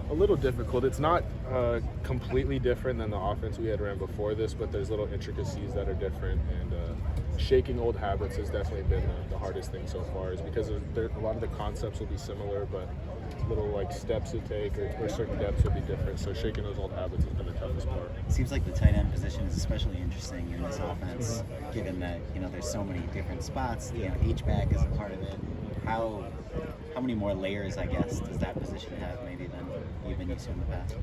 A little difficult. It's not completely different than the offense we had ran before this, but there's little intricacies that are different, and shaking old habits has definitely been the hardest thing so far, is because a lot of the concepts will be similar, but little like steps to take or certain depths will be different. So shaking those old habits has been the toughest part. It seems like the tight end position is especially interesting in this offense, given that there's so many different spots. H-back is a part of it. How many more layers, I guess, does that position have maybe than you've been used to in the past?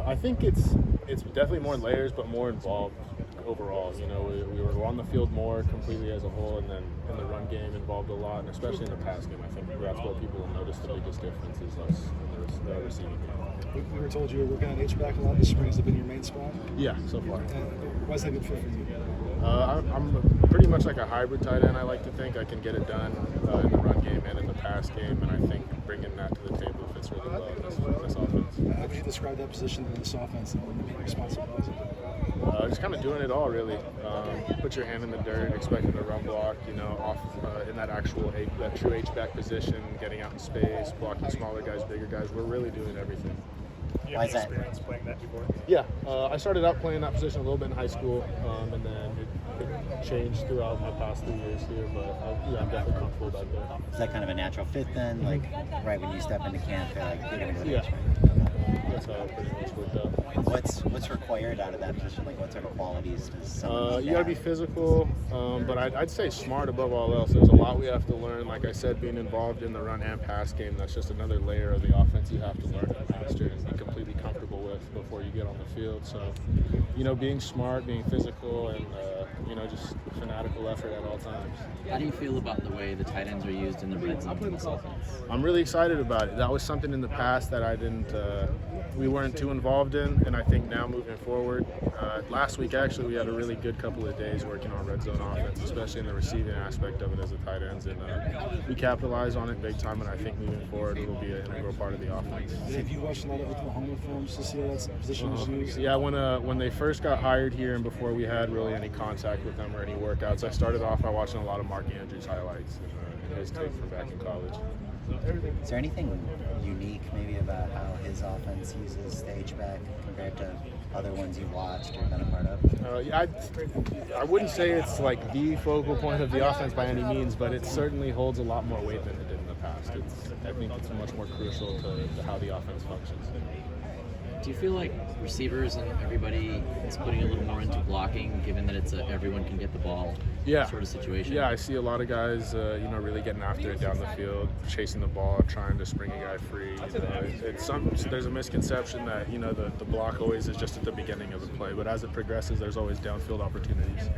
I think it's definitely more layers, but more involved overall. We were on the field more completely as a whole, and then in the run game involved a lot, and especially in the pass game. I think that's what people will notice the biggest difference is us in the receiving game. We were told you were working on H-back a lot this spring. Has it been your main spot? Yeah, so far. Why is that good fit for you? I'm pretty much like a hybrid tight end. I like to think I can get it done in the run game and in the pass game, and I think bringing that to the table fits really well in this offense. How would you describe that position in this offense and the main responsibilities? Just kind of doing it all, really. Put your hand in the dirt, expecting the run block, off in that that true H-back position, getting out in space, blocking smaller guys, bigger guys. We're really doing everything. You have experience playing that before? Yeah, I started out playing that position a little bit in high school, and then it changed throughout my past 3 years here, but I'm definitely comfortable back there. Is that kind of a natural fit then? Like, right when you step into camp, they're like, you're going to go to Yeah. H-back? That's how it pretty much worked out. What's required out of that position? Like, what sort of qualities does someone need You to got to be have? physical, but I'd say smart above all else. There's a lot we have to learn. Like I said, being involved in the run and pass game, that's just another layer of the offense you have to learn and master and be completely comfortable with before you get on the field. So, being smart, being physical, and just fanatical effort at all times. How do you feel about the way the tight ends are used in the red zone in this offense? I'm really excited about it. That was something in the past that we weren't too involved in, and I think now moving forward, last week actually we had a really good couple of days working on red zone offense, especially in the receiving aspect of it as a tight ends, and we capitalized on it big time, and I think moving forward it'll be an integral part of the offense. Have you watched a lot of Oklahoma films to see how that position is used? Yeah, when they first got hired here and before we had really any contact with them or any workouts, I started off by watching a lot of Mark Andrews highlights and his tape from back in college. Is there anything unique maybe about how his offense uses the H-back compared to other ones you watched or been a part of? Yeah, I wouldn't say it's like the focal point of the offense by any means, but it certainly holds a lot more weight than it did in the past. I think it's much more crucial to how the offense functions. Do you feel like receivers and everybody is putting a little more into blocking, given that it's a everyone can get the ball sort of situation? Yeah, I see a lot of guys, really getting after it down the field, chasing the ball, trying to spring a guy free. There's a misconception that the block always is just at the beginning of the play, but as it progresses, there's always downfield opportunities.